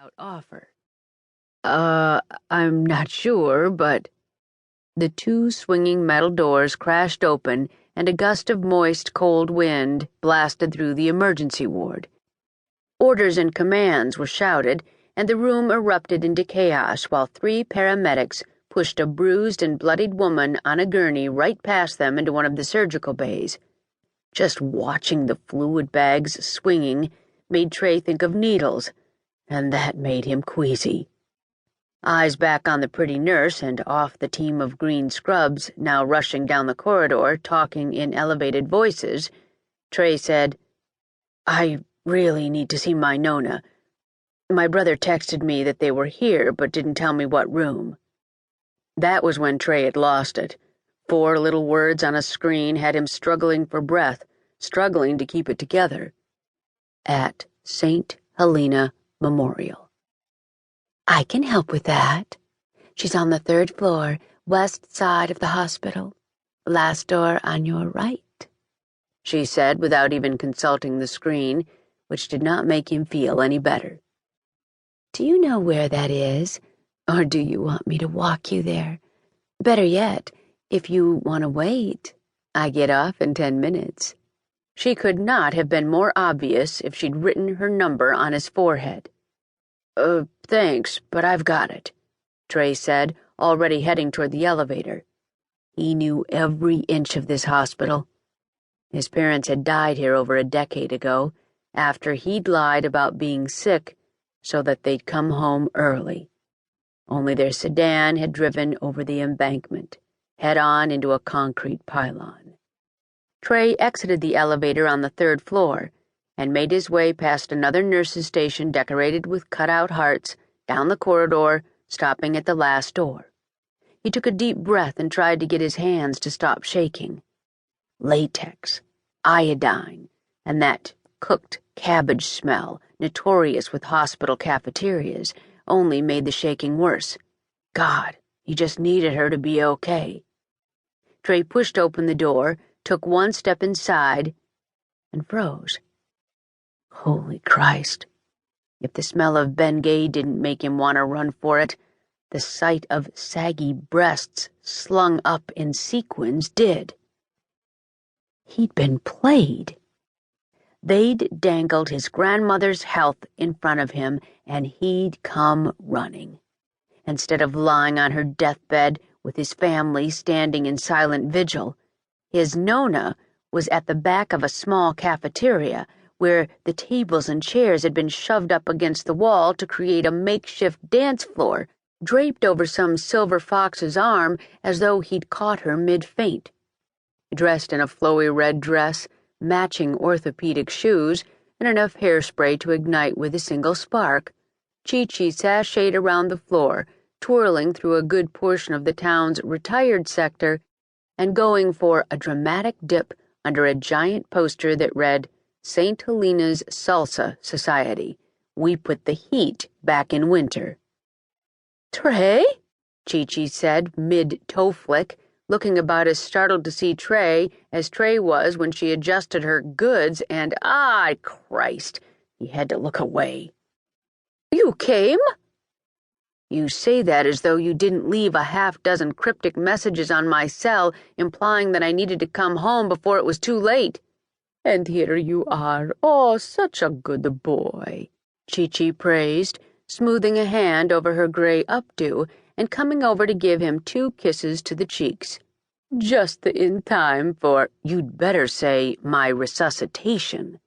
out offer. I'm not sure, but... The two swinging metal doors crashed open, and a gust of moist, cold wind blasted through the emergency ward. Orders and commands were shouted, and the room erupted into chaos while 3 paramedics pushed a bruised and bloodied woman on a gurney right past them into one of the surgical bays. Just watching the fluid bags swinging made Trey think of needles, and that made him queasy. Eyes back on the pretty nurse and off the team of green scrubs now rushing down the corridor, talking in elevated voices, Trey said, "I really need to see my Nona. My brother texted me that they were here but didn't tell me what room." That was when Trey had lost it. 4 little words on a screen had him struggling for breath, struggling to keep it together. At St. Helena Memorial. "I can help with that. She's on the 3rd floor, west side of the hospital. Last door on your right," she said without even consulting the screen, which did not make him feel any better. "Do you know where that is, or do you want me to walk you there? Better yet, if you want to wait, I get off in 10 minutes. She could not have been more obvious if she'd written her number on his forehead. Thanks, but I've got it," Trey said, already heading toward the elevator. He knew every inch of this hospital. His parents had died here over a decade ago, after he'd lied about being sick so that they'd come home early. Only their sedan had driven over the embankment, head-on into a concrete pylon. Trey exited the elevator on the 3rd floor and made his way past another nurse's station decorated with cut-out hearts, down the corridor, stopping at the last door. He took a deep breath and tried to get his hands to stop shaking. Latex, iodine, and that cooked cabbage smell, notorious with hospital cafeterias, only made the shaking worse. God, he just needed her to be okay. Trey pushed open the door, took 1 step inside, and froze. Holy Christ. If the smell of Bengay didn't make him want to run for it, the sight of saggy breasts slung up in sequins did. He'd been played. They'd dangled his grandmother's health in front of him, and he'd come running. Instead of lying on her deathbed with his family standing in silent vigil, his Nona was at the back of a small cafeteria where the tables and chairs had been shoved up against the wall to create a makeshift dance floor, draped over some silver fox's arm as though he'd caught her mid-faint. Dressed in a flowy red dress, matching orthopedic shoes, and enough hairspray to ignite with a single spark, Chi-Chi sashayed around the floor, twirling through a good portion of the town's retired sector and going for a dramatic dip under a giant poster that read, St. Helena's Salsa Society. We put the heat back in winter. "Trey?" Chi-Chi said, mid-toe flick, looking about as startled to see Trey as Trey was when she adjusted her goods and, Christ, he had to look away. "You came?" "You say that as though you didn't leave a half-dozen cryptic messages on my cell implying that I needed to come home before it was too late. And here you are, such a good boy," Chi-Chi praised, smoothing a hand over her gray updo and coming over to give him 2 kisses to the cheeks. "Just in time for, you'd better say, my resuscitation."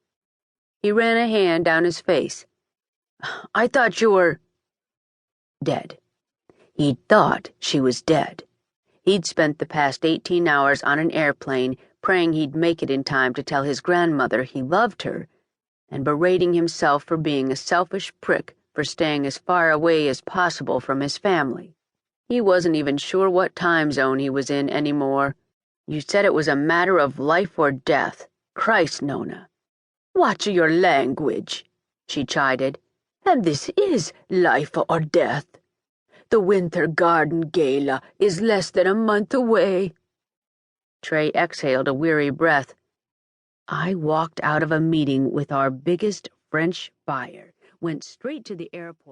He ran a hand down his face. "I thought you were..." Dead. He'd thought she was dead. He'd spent the past 18 hours on an airplane praying he'd make it in time to tell his grandmother he loved her, and berating himself for being a selfish prick for staying as far away as possible from his family. He wasn't even sure what time zone he was in anymore. "You said it was a matter of life or death. Christ, Nona." "Watch your language," she chided. "And this is life or death. The Winter Garden Gala is less than a month away." Trey exhaled a weary breath. "I walked out of a meeting with our biggest French buyer, went straight to the airport."